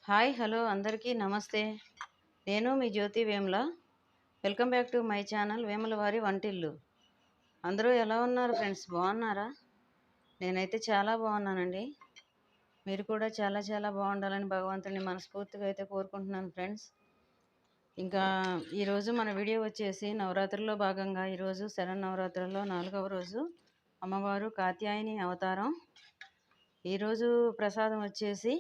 Hi hello అందరికీ నమస్తే. నేను మీ Jyothi Vemula. Welcome back to my channel Vemula Vari Vantillu. అందరూ ఎలా ఉన్నారు ఫ్రెండ్స్? బాగున్నారా? నేనైతే చాలా బాగున్నానండి. మీరు కూడా చాలా చాలా బాగుండాలని భగవంతుని మనస్ఫూర్తిగా అయితే కోరుకుంటున్నాను ఫ్రెండ్స్. ఇంకా ఈరోజు మన వీడియో వచ్చేసి నవరాత్రుల్లో భాగంగా ఈరోజు శరన్నవరాత్రుల్లో 4వ రోజు అమ్మవారు కాత్యాయని అవతారం. ఈరోజు ప్రసాదం వచ్చేసి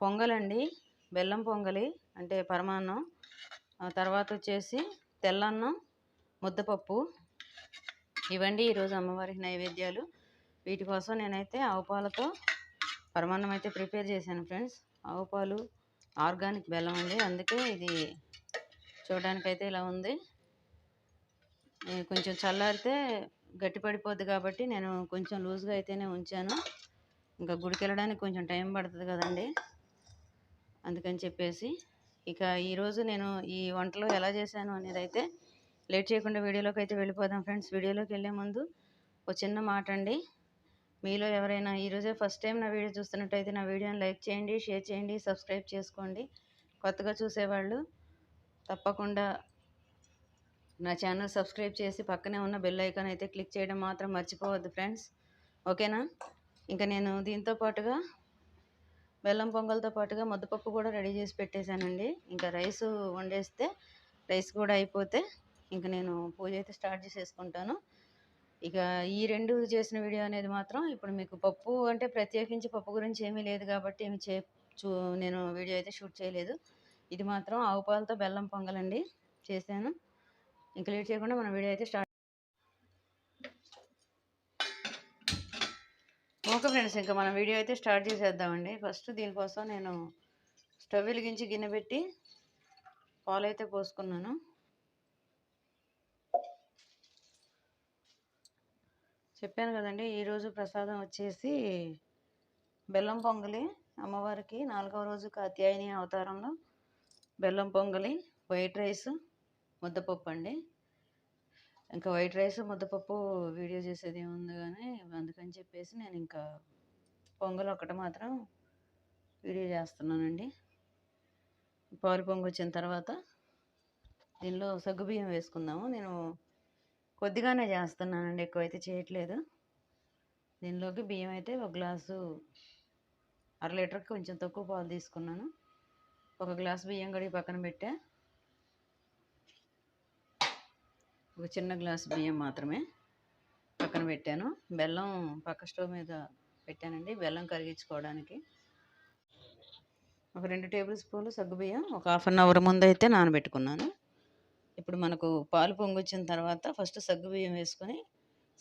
పొంగలండి. బెల్లం పొంగలి అంటే పరమాన్నం. తర్వాత వచ్చేసి తెల్లన్నం, ముద్దపప్పు. ఇవండి ఈరోజు అమ్మవారికి నైవేద్యాలు. వీటి కోసం నేనైతే ఆవు పాలతో పరమాన్నం అయితే ప్రిపేర్ చేశాను ఫ్రెండ్స్. ఆవు పాలు ఆర్గానిక్ బెల్లం అండి, అందుకే ఇది చూడడానికైతే ఇలా ఉంది. కొంచెం చల్లారితే గట్టిపడిపోద్ది కాబట్టి నేను కొంచెం లూజ్గా అయితేనే ఉంచాను. ఇంకా గుడికి వెళ్ళడానికి కొంచెం టైం పడుతుంది కదండి, అందుకని చెప్పేసి ఇక ఈరోజు నేను ఈ వంటలు ఎలా చేశాను అనేది అయితే లేట్ చేయకుండా వీడియోలోకి అయితే వెళ్ళిపోదాం ఫ్రెండ్స్. వీడియోలోకి వెళ్ళే ముందు ఒక చిన్న మాట అండి. మీలో ఎవరైనా ఈరోజే ఫస్ట్ టైం నా వీడియో చూస్తున్నట్టయితే నా వీడియోని లైక్ చేయండి, షేర్ చేయండి, సబ్స్క్రైబ్ చేసుకోండి. కొత్తగా చూసేవాళ్ళు తప్పకుండా నా ఛానల్ సబ్స్క్రైబ్ చేసి పక్కనే ఉన్న బెల్ ఐకాన్ అయితే క్లిక్ చేయడం మాత్రం మర్చిపోవద్దు ఫ్రెండ్స్, ఓకేనా? ఇంకా నేను దీంతో పాటుగా బెల్లం పొంగల్తో పాటుగా ముద్దపప్పు కూడా రెడీ చేసి పెట్టేశానండి. ఇంకా రైస్ వండేస్తే రైస్ కూడా అయిపోతే ఇంకా నేను పూజ అయితే స్టార్ట్ చేసేసుకుంటాను. ఇక ఈ రెండు చేసిన వీడియో అనేది మాత్రం ఇప్పుడు మీకు పప్పు అంటే ప్రత్యేకించి పప్పు గురించి ఏమీ లేదు కాబట్టి నేను వీడియో అయితే షూట్ చేయలేదు. ఇది మాత్రం ఆవు పాలతో బెల్లం పొంగలండి చేశాను. ఇంకా లేట్ చేయకుండా మన వీడియో అయితే స్టార్ట్. ఓకే ఫ్రెండ్స్, ఇంకా మనం వీడియో అయితే స్టార్ట్ చేసేద్దామండి. ఫస్ట్ దీనికోసం నేను స్టవ్ వెలిగించి గిన్నె పెట్టి పాలు అయితే పోసుకున్నాను. చెప్పాను కదండి, ఈరోజు ప్రసాదం వచ్చేసి బెల్లం పొంగలి. అమ్మవారికి 4వ రోజు కాత్యాయని అవతారంలో బెల్లం పొంగలి, వైట్ రైస్, ముద్దపప్పు అండి. ఇంకా వైట్ రైస్ ముద్దపప్పు వీడియో చేసేది ఏముంది కానీ అందుకని చెప్పేసి నేను ఇంకా పొంగల్ ఒకటి మాత్రం వీడియో చేస్తున్నానండి. పాలు పొంగి వచ్చిన తర్వాత దీనిలో సగ్గుబియ్యం వేసుకుందాము. నేను కొద్దిగానే చేస్తున్నానండి, ఎక్కువైతే చేయట్లేదు. దీనిలోకి బియ్యం అయితే ఒక గ్లాసు, 1/2 లీటర్కి కొంచెం తక్కువ పాలు తీసుకున్నాను. ఒక గ్లాసు బియ్యం కడిగి పక్కన పెట్టా. ఒక చిన్న గ్లాసు బియ్యం మాత్రమే పక్కన పెట్టాను. బెల్లం పక్క స్టవ్ మీద పెట్టానండి, బెల్లం కరిగించుకోవడానికి. ఒక 2 టేబుల్ స్పూన్లు సగ్గుబియ్యం ఒక 1/2 అవర్ ముందు అయితే నానబెట్టుకున్నాను. ఇప్పుడు మనకు పాలు పొంగొచ్చిన తర్వాత ఫస్ట్ సగ్గుబియ్యం వేసుకొని,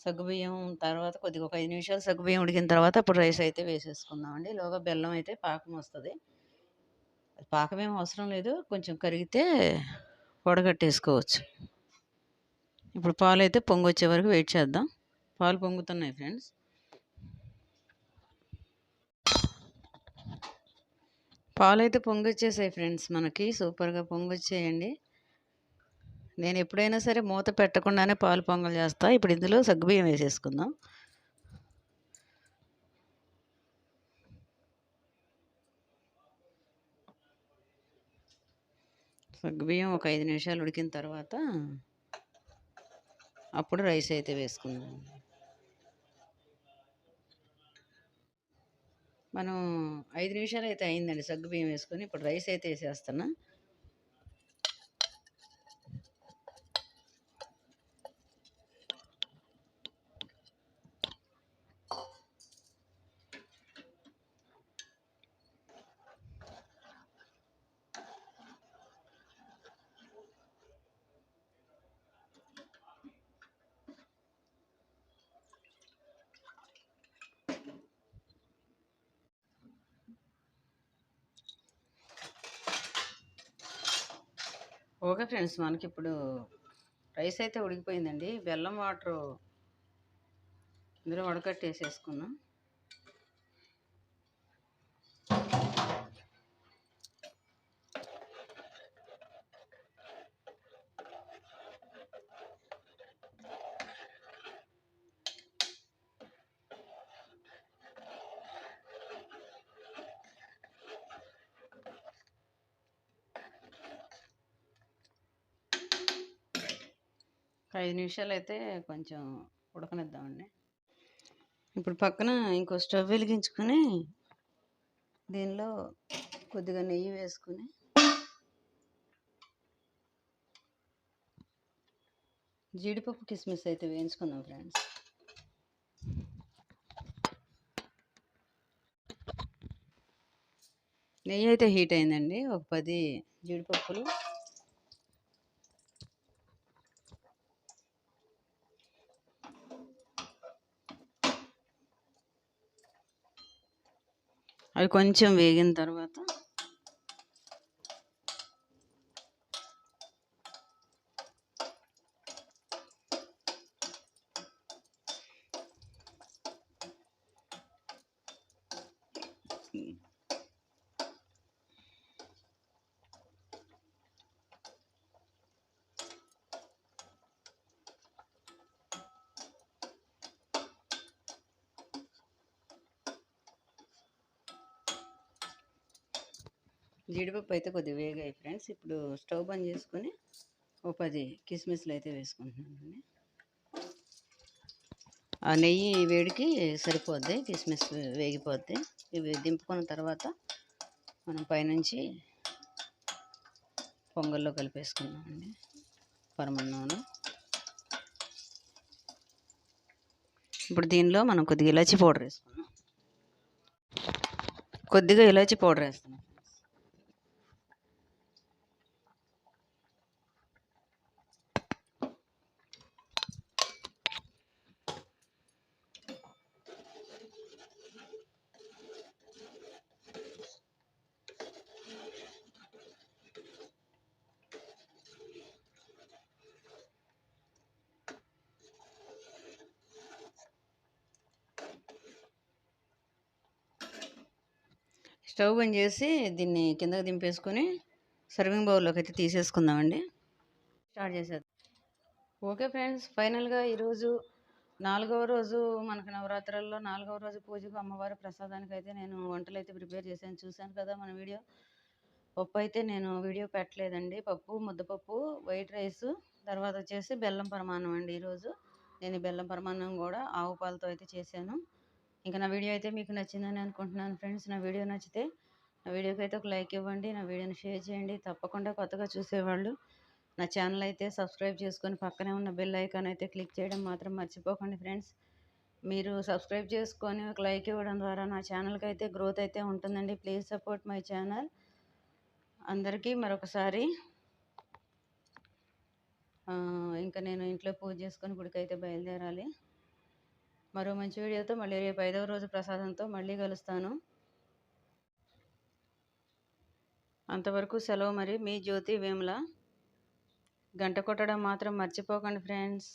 సగ్గుబియ్యం తర్వాత కొద్దిగా ఒక 5 నిమిషాలు సగ్గుబియ్యం ఉడికిన తర్వాత అప్పుడు రైస్ అయితే వేసేసుకుందామండి. ఈలోగా బెల్లం అయితే పాకం వస్తుంది. పాకం ఏం అవసరం లేదు, కొంచెం కరిగితే వడగట్టేసుకోవచ్చు. ఇప్పుడు పాలు అయితే పొంగొచ్చే వరకు వెయిట్ చేద్దాం. పాలు పొంగుతున్నాయి ఫ్రెండ్స్. పాలు అయితే పొంగొచ్చేసాయి ఫ్రెండ్స్, మనకి సూపర్గా పొంగొచ్చేయండి. నేను ఎప్పుడైనా సరే మూత పెట్టకుండానే పాలు పొంగల్ చేస్తా. ఇప్పుడు ఇందులో సగ్గుబియ్యం వేసేసుకుందాం. సగ్గుబియ్యం ఒక 5 నిమిషాలు ఉడికిన తర్వాత అప్పుడు రైస్ అయితే వేసుకుందాం. మనం 5 నిమిషాలు అయితే అయిందండి సగ్గుబియ్యం వేసుకొని. ఇప్పుడు రైస్ అయితే వేసేస్తున్నా. ఓకే ఫ్రెండ్స్, మనకి ఇప్పుడు రైస్ అయితే ఉడికిపోయిందండి. బెల్లం వాటర్ ఇందులో వడకట్టేసేసుకున్నాం. 5 నిమిషాలు అయితే కొంచెం ఉడకనిద్దామండి. ఇప్పుడు పక్కన ఇంకో స్టవ్ వెలిగించుకొని దీనిలో కొద్దిగా నెయ్యి వేసుకుని జీడిపప్పు కిస్మిస్ అయితే వేయించుకుందాం ఫ్రెండ్స్. నెయ్యి అయితే హీట్ అయిందండి. ఒక 10 జీడిపప్పులు, అవి కొంచెం వేగిన తర్వాత జీడిపప్పు అయితే కొద్దిగా వేగాయి ఫ్రెండ్స్. ఇప్పుడు స్టవ్ బంద్ చేసుకొని ఓ 10 కిస్మిస్లు అయితే వేసుకుంటున్నానండి. ఆ నెయ్యి వేడికి సరిపోద్ది, కిస్మిస్ వేగిపోద్ది. ఇవి దింపుకున్న తర్వాత మనం పైనుంచి పొంగల్లో కలిపేసుకున్నామండి పరమాన్నంలో. ఇప్పుడు దీనిలో మనం కొద్దిగా ఇలాచీ పౌడర్ వేసుకున్నాం. కొద్దిగా ఇలాచీ పౌడర్ వేస్తున్నాం. స్టవ్ బంద్ చేసి దీన్ని కిందకి దింపేసుకొని సర్వింగ్ బౌల్లోకి అయితే తీసేసుకుందామండి. స్టార్ట్ చేసేది. ఓకే ఫ్రెండ్స్, ఫైనల్గా ఈరోజు 4వ రోజు మనకు నవరాత్రుల్లో 4వ రోజు పూజకు అమ్మవారి ప్రసాదానికి అయితే నేను వంటలు అయితే ప్రిపేర్ చేశాను. చూశాను కదా మన వీడియో. పప్పు అయితే నేను వీడియో పెట్టలేదండి. పప్పు, ముద్దపప్పు, వైట్ రైస్, తర్వాత వచ్చేసి బెల్లం పరమాన్నం అండి. ఈరోజు నేను బెల్లం పరమాన్నం కూడా ఆవు పాలతో అయితే చేశాను. ఇంకా నా వీడియో అయితే మీకు నచ్చిందని అనుకుంటున్నాను ఫ్రెండ్స్. నా వీడియో నచ్చితే నా వీడియోకి అయితే ఒక లైక్ ఇవ్వండి, నా వీడియోని షేర్ చేయండి. తప్పకుండా కొత్తగా చూసేవాళ్ళు నా ఛానల్ అయితే సబ్స్క్రైబ్ చేసుకొని పక్కనే ఉన్న బెల్ ఐకాన్ అయితే క్లిక్ చేయడం మాత్రం మర్చిపోకండి ఫ్రెండ్స్. మీరు సబ్స్క్రైబ్ చేసుకొని ఒక లైక్ ఇవ్వడం ద్వారా నా ఛానల్కి అయితే గ్రోత్ అయితే ఉంటుందండి. Please support my channel. అందరికీ మరొకసారి ఇంకా నేను ఇంట్లో పూజ చేసుకొని గుడికైతే బయలుదేరాలి. మరో మంచి వీడియోతో మళ్ళీ రేపు 5వ రోజు ప్రసాదంతో మళ్ళీ కలుస్తాను. అంతవరకు సెలవు. మరి మీ జ్యోతి వేముల. గంట కొట్టడం మాత్రం మర్చిపోకండి ఫ్రెండ్స్.